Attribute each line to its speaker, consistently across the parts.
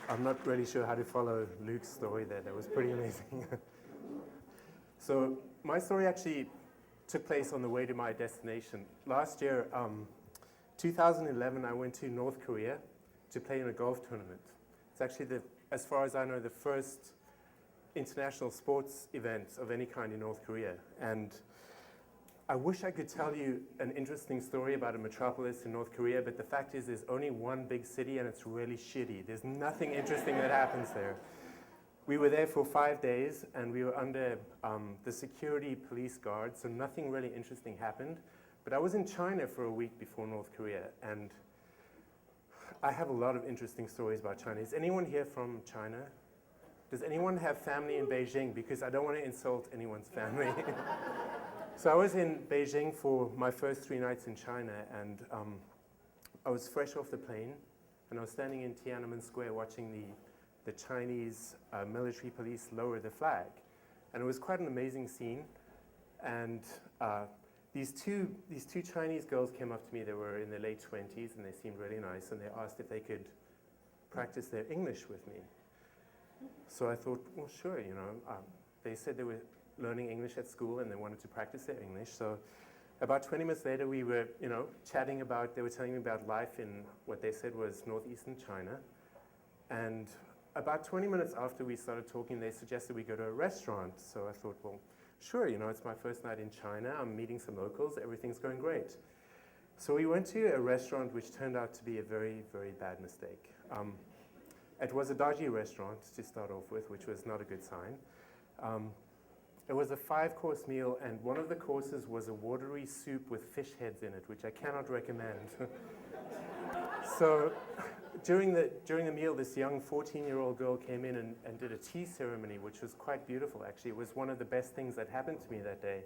Speaker 1: I'm not really sure how to follow Luke's story there. That was pretty amazing. So my story actually took place on the way to my destination. Last year, 2011, I went to North Korea to play in a golf tournament. It's actually, as far as I know, the first international sports event of any kind in North Korea. And I wish I could tell you an interesting story about a metropolis in North Korea, but the fact is there's only one big city and it's really shitty. There's nothing interesting that happens there. We were there for 5 days and we were under the security police guard, so nothing really interesting happened. But I was in China for a week before North Korea, and I have a lot of interesting stories about China. Is anyone here from China? Does anyone have family in Beijing? Because I don't want to insult anyone's family. So I was in Beijing for my first 3 nights in China, and I was fresh off the plane, and I was standing in Tiananmen Square watching the Chinese military police lower the flag. And it was quite an amazing scene. And these two Chinese girls came up to me. They were in their late 20s, and they seemed really nice, and they asked if they could practice their English with me. So I thought, well, sure, you know. They said they were learning English at school and they wanted to practice their English. So about 20 minutes later, we were, chatting about, they were telling me about life in what they said was northeastern China. And about 20 minutes after we started talking, they suggested we go to a restaurant. So I thought, well, sure, it's my first night in China. I'm meeting some locals. Everything's going great. So we went to a restaurant which turned out to be a very, very bad mistake. It was a dodgy restaurant to start off with, which was not a good sign. It was a 5-course meal, and one of the courses was a watery soup with fish heads in it, which I cannot recommend. So during the meal, this young 14-year-old girl came in and did a tea ceremony, which was quite beautiful, actually. It was one of the best things that happened to me that day.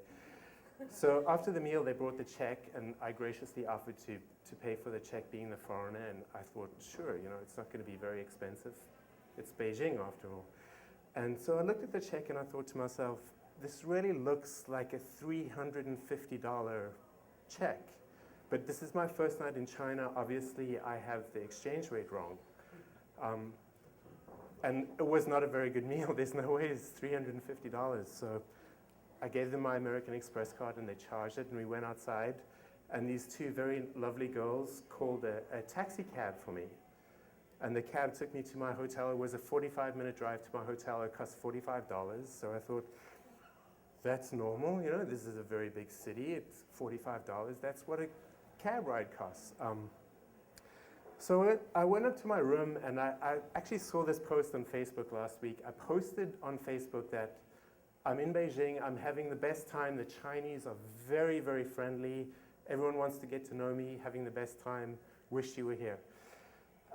Speaker 1: So after the meal, they brought the check, and I graciously offered to pay for the check, being the foreigner, and I thought, sure, it's not going to be very expensive. It's Beijing, after all. And so I looked at the check, and I thought to myself, this really looks like a $350 check. But this is my first night in China. Obviously, I have the exchange rate wrong. And it was not a very good meal. There's no way it's $350. So I gave them my American Express card, and they charged it, and we went outside. And these 2 very lovely girls called a taxi cab for me. And the cab took me to my hotel. It was a 45-minute drive to my hotel. It cost $45. So I thought, that's normal, this is a very big city. It's $45. That's what a cab ride costs. So I went up to my room, and I actually saw this post on Facebook last week. I posted on Facebook that I'm in Beijing. I'm having the best time. The Chinese are very, very friendly. Everyone wants to get to know me, having the best time. Wish you were here.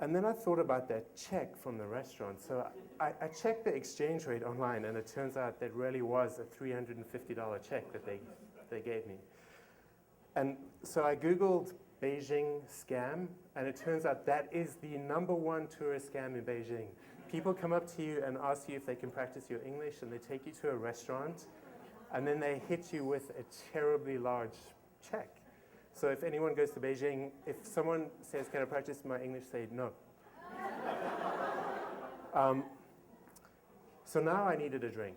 Speaker 1: And then I thought about that check from the restaurant. So I checked the exchange rate online, and it turns out that really was a $350 check that they gave me. And so I Googled Beijing scam, and it turns out that is the #1 tourist scam in Beijing. People come up to you and ask you if they can practice your English, and they take you to a restaurant, and then they hit you with a terribly large check. So if anyone goes to Beijing, if someone says, can I practice my English, say no. So now I needed a drink.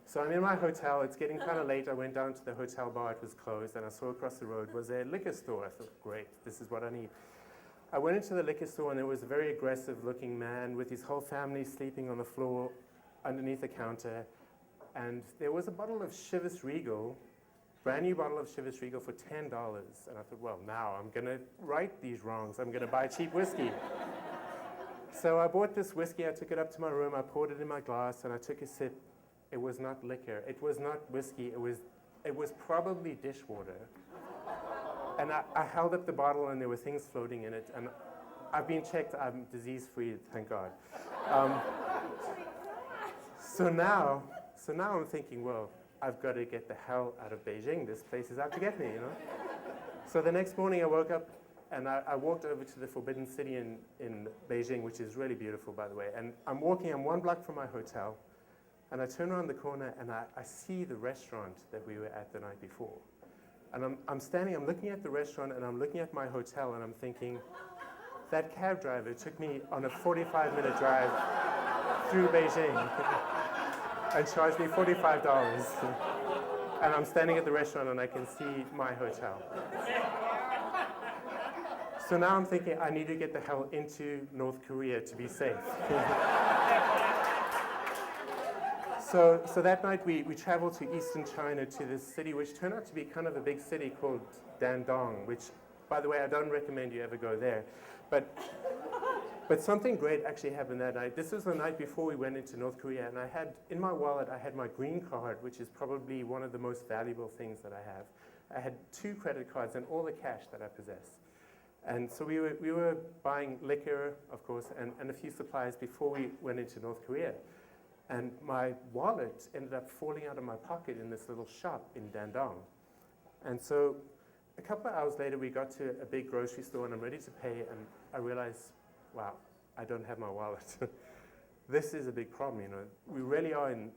Speaker 1: So I'm in my hotel. It's getting kind of late. I went down to the hotel bar. It was closed, and I saw across the road was a liquor store. I thought, great, this is what I need. I went into the liquor store, and there was a very aggressive-looking man with his whole family sleeping on the floor underneath the counter. And there was a bottle of Chivas Regal, brand new bottle of Chivas Regal for $10. And I thought, well, now I'm going to right these wrongs. I'm going to buy cheap whiskey. So I bought this whiskey. I took it up to my room. I poured it in my glass, and I took a sip. It was not liquor. It was not whiskey. It was probably dishwater. And I held up the bottle, and there were things floating in it. And I've been checked. I'm disease-free, thank God. So now I'm thinking, well, I've got to get the hell out of Beijing. This place is out to get me, So the next morning I woke up, and I walked over to the Forbidden City in Beijing, which is really beautiful, by the way. And I'm 1 block from my hotel, and I turn around the corner, and I see the restaurant that we were at the night before. And I'm standing, I'm looking at the restaurant, and I'm looking at my hotel, and I'm thinking, that cab driver took me on a 45-minute drive through Beijing and charged me $45. And I'm standing at the restaurant and I can see my hotel. So now I'm thinking I need to get the hell into North Korea to be safe. So that night we traveled to eastern China to this city, which turned out to be kind of a big city called Dandong, which, by the way, I don't recommend you ever go there. But something great actually happened that night. This was the night before we went into North Korea, and I had, in my wallet, I had my green card, which is probably one of the most valuable things that I have. I had 2 credit cards and all the cash that I possess. And so we were buying liquor, of course, and a few supplies before we went into North Korea. And my wallet ended up falling out of my pocket in this little shop in Dandong. And so a couple of hours later, we got to a big grocery store, and I'm ready to pay, and I realized, wow, I don't have my wallet. This is a big problem, you know. We really are in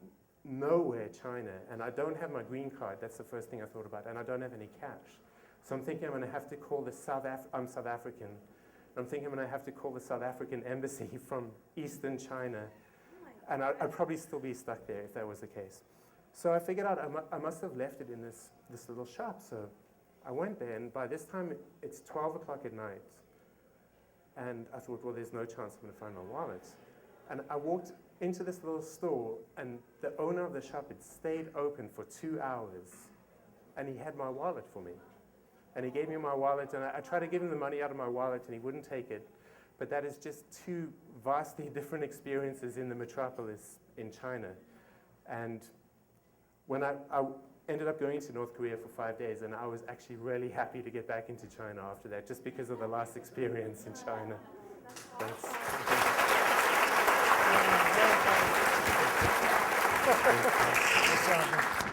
Speaker 1: nowhere China, and I don't have my green card. That's the first thing I thought about, and I don't have any cash. So I'm thinking I'm going to have to call the I'm South African. I'm thinking I'm going to have to call the South African embassy from Eastern China. And I'd probably still be stuck there if that was the case. So I figured out I must have left it in this little shop. So I went there, and by this time it's 12 o'clock at night. And I thought, well, there's no chance I'm going to find my wallet. And I walked into this little store, and the owner of the shop had stayed open for 2 hours. And he had my wallet for me. And he gave me my wallet, and I tried to give him the money out of my wallet, and he wouldn't take it. But that is just 2 vastly different experiences in the Metropolis in China. And when I ended up going to North Korea for 5 days, and I was actually really happy to get back into China after that, just because of the last experience in China. Thanks.
Speaker 2: Thanks.